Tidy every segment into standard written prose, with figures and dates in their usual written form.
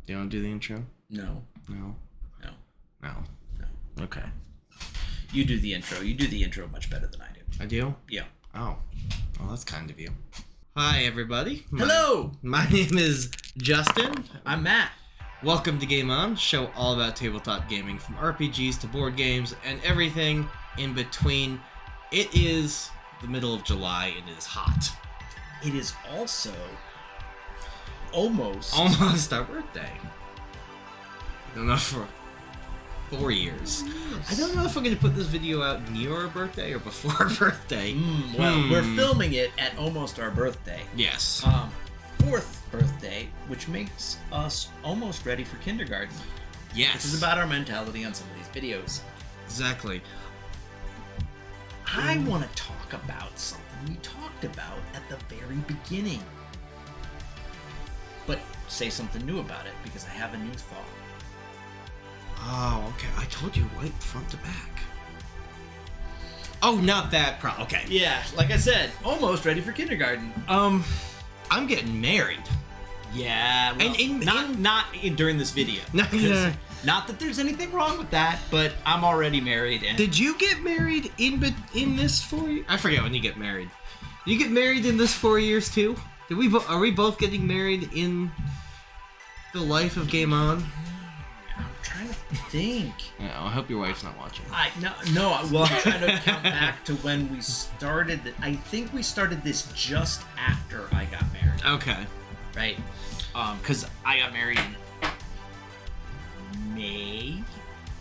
Do you want to do the intro? No. No. No. No. No. Okay. You do the intro. You do the intro much better than I do. I do? Yeah. Oh. Well, that's kind of you. Hi, everybody. Hello! My name is Justin. I'm Matt. Welcome to Game On, show all about tabletop gaming, from RPGs to board games and everything in between. It is the middle of July and it is hot. It is also almost our birthday. I don't know, for 4 years. I don't know if I'm going to put this video out near our birthday or before our birthday. We're filming it at almost our birthday. Yes. Fourth birthday, which makes us almost ready for kindergarten. Yes. This is about our mentality on some of these videos. Exactly. I want to talk about something we talked about at the very beginning. But say something new about it, because I have a new thought. Oh, okay. I told you right front to back. Oh, not that okay. Yeah, like I said, almost ready for kindergarten. I'm getting married. Yeah, well, not during this video. Not that there's anything wrong with that, but I'm already married. And Did you get married in this 4 years? I forget when you get married. You get married in this 4 years too? Are we both getting married in the life of Game On? I'm trying to think. Yeah, I hope your wife's not watching. No. Well, I'm trying to count back to when we started. I think we started this just after I got married. Okay. Right? Because I got married in May,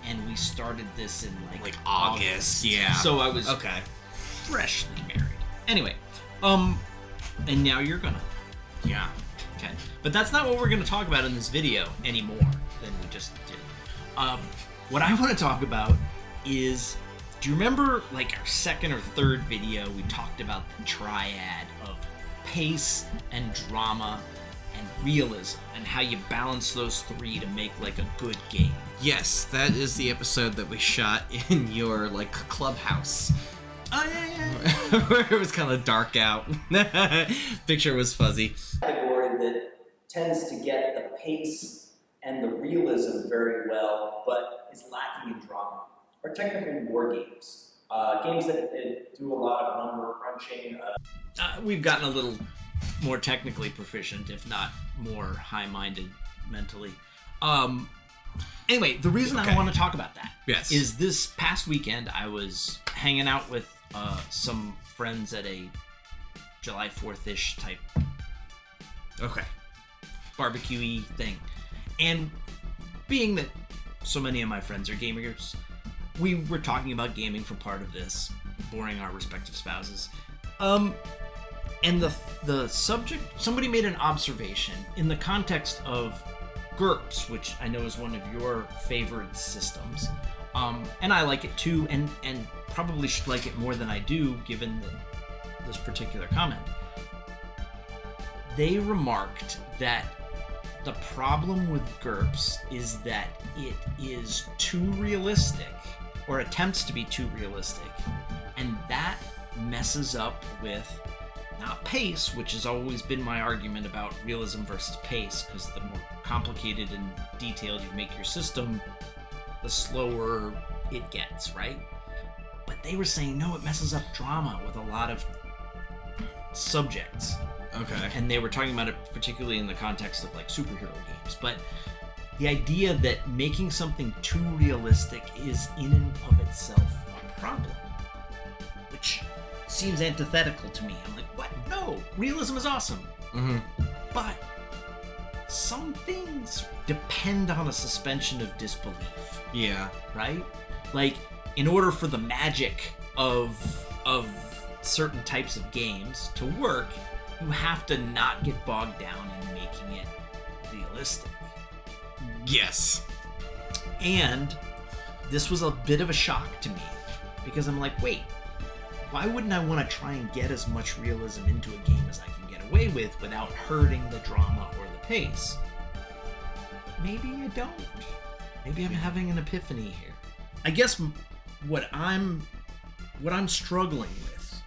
and we started this in like August. Yeah. So I was okay. Freshly married. Anyway, and now you're gonna. Yeah. Okay. But that's not what we're gonna talk about in this video anymore than we just did. What I want to talk about is, do you remember like our second or third video we talked about the triad of pace and drama and realism and how you balance those three to make like a good game? Yes, that is the episode that we shot in your like clubhouse. Oh yeah. Where it was kind of dark out. Picture was fuzzy. Category that tends to get the pace and the realism very well, but is lacking in drama, are technical war games. Games that do a lot of number crunching. We've gotten a little more technically proficient, if not more high-minded mentally. Anyway, the reason I want to talk about that is this past weekend I was hanging out with some friends at a July 4th-ish type barbecue-y thing. And being that so many of my friends are gamers, we were talking about gaming for part of this, boring our respective spouses. And the subject, somebody made an observation in the context of GURPS, which I know is one of your favorite systems. And I like it too, and probably should like it more than I do, given this particular comment. They remarked that the problem with GURPS is that it is too realistic, or attempts to be too realistic, and that messes up with, not pace, which has always been my argument about realism versus pace, because the more complicated and detailed you make your system, the slower it gets, right? But they were saying, no, it messes up drama with a lot of subjects. Okay. And they were talking about it particularly in the context of like superhero games. But the idea that making something too realistic is in and of itself a problem, which seems antithetical to me. I'm like, what? No, realism is awesome. Mm-hmm. But some things depend on a suspension of disbelief. Yeah. Right? Like, in order for the magic of certain types of games to work, you have to not get bogged down in making it realistic. Yes. And this was a bit of a shock to me, because I'm like, wait, why wouldn't I want to try and get as much realism into a game as I can get away with without hurting the drama or the pace? But maybe I don't. Maybe I'm having an epiphany here. I guess what I'm struggling with,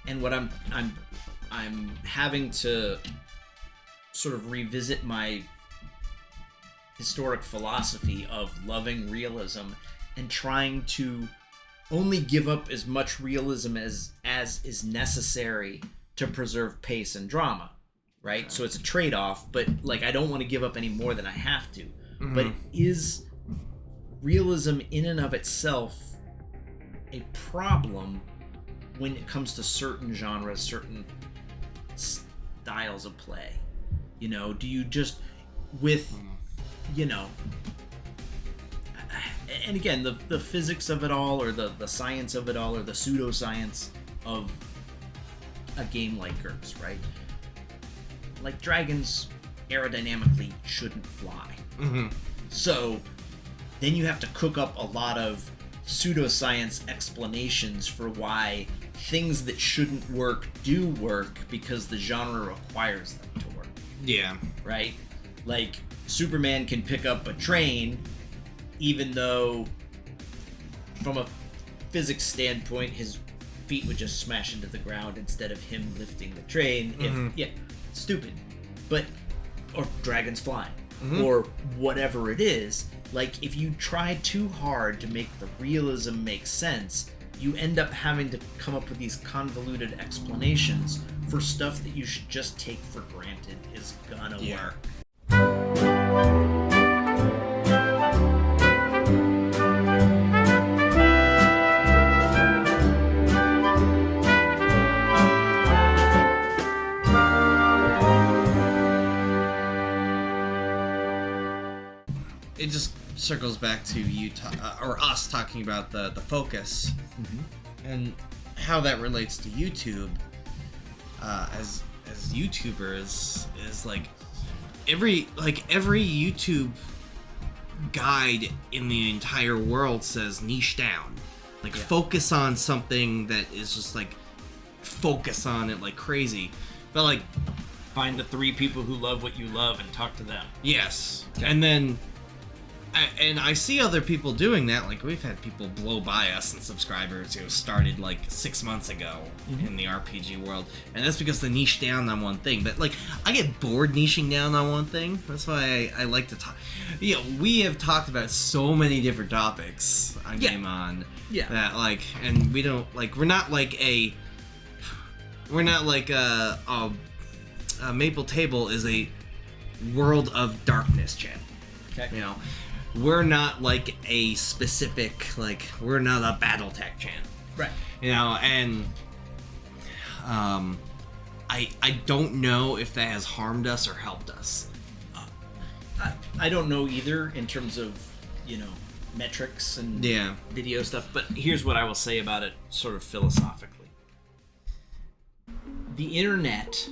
and what I'm having to sort of revisit my historic philosophy of loving realism and trying to only give up as much realism as is necessary to preserve pace and drama, right? So it's a trade-off, but like I don't want to give up any more than I have to. Mm-hmm. But is realism in and of itself a problem when it comes to certain genres, certain styles of play? You know, do you just with, you know, and again, the physics of it all, or the science of it all, or the pseudoscience of a game like GURPS, right? Like dragons aerodynamically shouldn't fly. Mm-hmm. So then you have to cook up a lot of pseudoscience explanations for why things that shouldn't work do work because the genre requires them to work. Yeah. Right? Like Superman can pick up a train even though from a physics standpoint his feet would just smash into the ground instead of him lifting the train. Stupid. But or dragons flying. Or whatever it is. Like, if you try too hard to make the realism make sense, you end up having to come up with these convoluted explanations for stuff that you should just take for granted is gonna work. It just circles back to you or us talking about the focus and how that relates to YouTube. As YouTubers is like every YouTube guide in the entire world says niche down, like focus on something that is just like focus on it like crazy, but like find the 3 people who love what you love and talk to them. Yes, and then. And I see other people doing that. Like, we've had people blow by us and subscribers who started like 6 months ago in the RPG world, and that's because they niche down on one thing. But like, I get bored niching down on one thing. That's why I like to talk. You know, we have talked about so many different topics on Game On. Yeah. That like, and we don't like. We're not like a Maple Table is a World of Darkness channel. Okay. You know. We're not like a specific, like, we're not a Battletech channel. Right. You know, and I don't know if that has harmed us or helped us. I don't know either in terms of, you know, metrics and video stuff, but here's what I will say about it sort of philosophically. The internet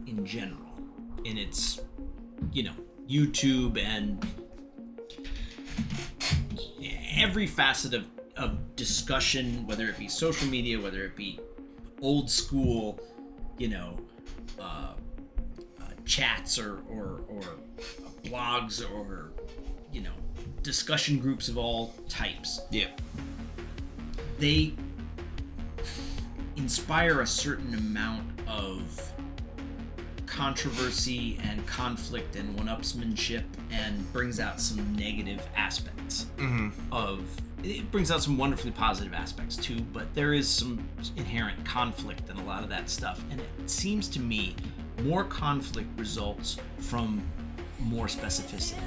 in general, in its, you know, YouTube and every facet of discussion, whether it be social media, whether it be old school, you know, chats or blogs or, you know, discussion groups of all types. Yeah. They inspire a certain amount of controversy and conflict and one-upsmanship and brings out some negative aspects of it. Brings out some wonderfully positive aspects too, but there is some inherent conflict in a lot of that stuff, and it seems to me more conflict results from more specificity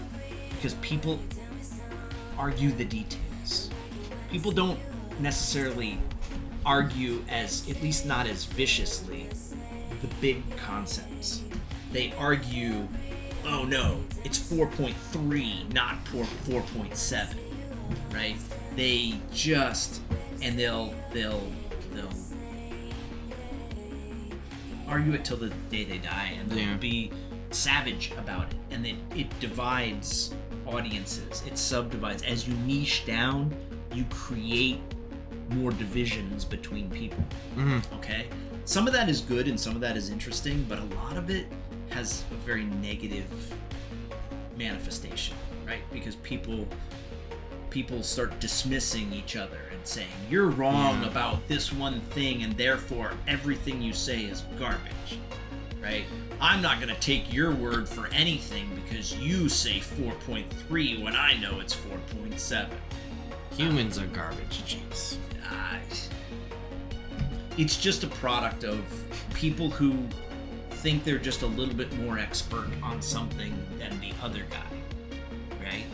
because people argue the details. People don't necessarily argue as, at least not as viciously, the big concepts. They argue, oh no, it's 4.3, not 4.7, right? They just, and they'll argue it till the day they die, and they'll be savage about it, and it divides audiences. It subdivides. As you niche down, you create more divisions between people. Okay? Some of that is good and some of that is interesting, but a lot of it has a very negative manifestation, right? Because people start dismissing each other and saying, you're wrong about this one thing and therefore everything you say is garbage, right? right? I'm not going to take your word for anything because you say 4.3 when I know it's 4.7. Humans are garbage, James. It's just a product of people who think they're just a little bit more expert on something than the other guy, right?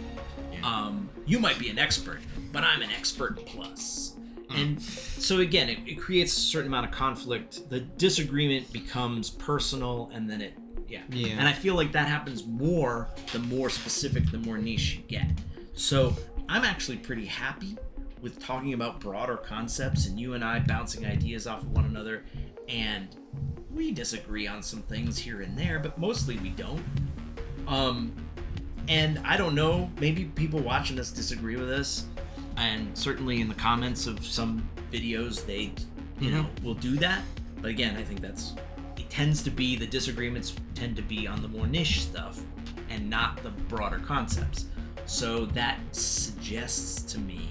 Yeah. You might be an expert, but I'm an expert plus. And so again, it creates a certain amount of conflict. The disagreement becomes personal, and then yeah. And I feel like that happens more, the more specific, the more niche you get. So I'm actually pretty happy with talking about broader concepts and you and I bouncing ideas off of one another, and we disagree on some things here and there, but mostly we don't. And I don't know, maybe people watching us disagree with us, and certainly in the comments of some videos they, you know, will do that. But again, I think it tends to be, the disagreements tend to be on the more niche stuff and not the broader concepts. So that suggests to me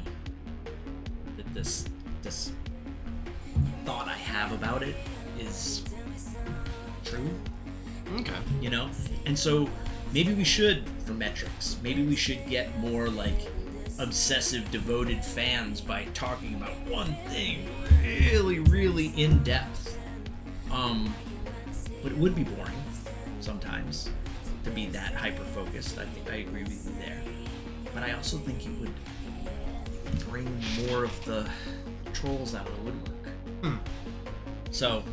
that this thought I have about it is true. Okay. You know? And so maybe we should, for metrics, maybe we should get more like obsessive, devoted fans by talking about one thing really, really in depth. But it would be boring sometimes to be that hyper-focused. I agree with you there. But I also think it would bring more of the trolls out of the woodwork. So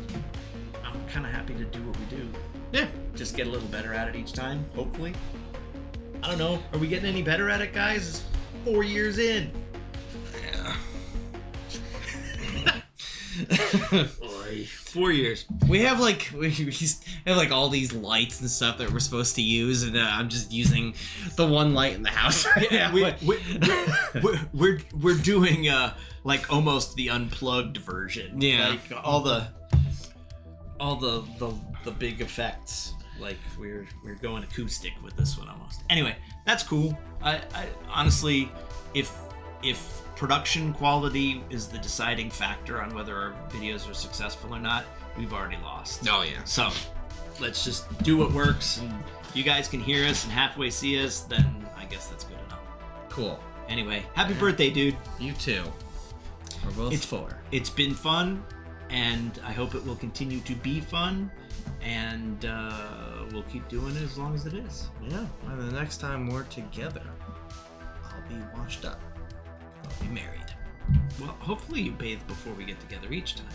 I'm kind of happy to do what we do. Yeah. Just get a little better at it each time, hopefully. I don't know. Are we getting any better at it, guys? It's 4 years in. Yeah. 4 years. We have like all these lights and stuff that we're supposed to use, and I'm just using the one light in the house right now. We're doing like almost the unplugged version. Yeah. Like all the big effects. Like we're going acoustic with this one almost. Anyway, that's cool. I honestly, if production quality is the deciding factor on whether our videos are successful or not, we've already lost. Oh yeah. So let's just do what works, and you guys can hear us and halfway see us, then I guess that's good enough. Cool. Anyway, happy birthday, dude. You too. We're both 4. It's been fun, and I hope it will continue to be fun, and we'll keep doing it as long as it is. Yeah. And the next time we're together, I'll be washed up. I'll be married. Well, hopefully you bathe before we get together each time.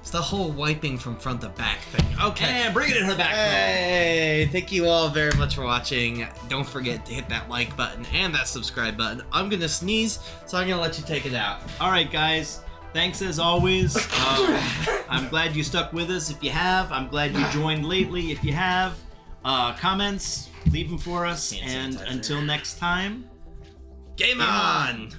It's the whole wiping from front to back thing. Okay. And bring it in her back. Hey, thank you all very much for watching. Don't forget to hit that like button and that subscribe button. I'm gonna sneeze, so I'm gonna let you take it out. All right, guys. Thanks as always. I'm glad you stuck with us if you have. I'm glad you joined lately if you have. Comments, leave them for us. And until next time, Game on!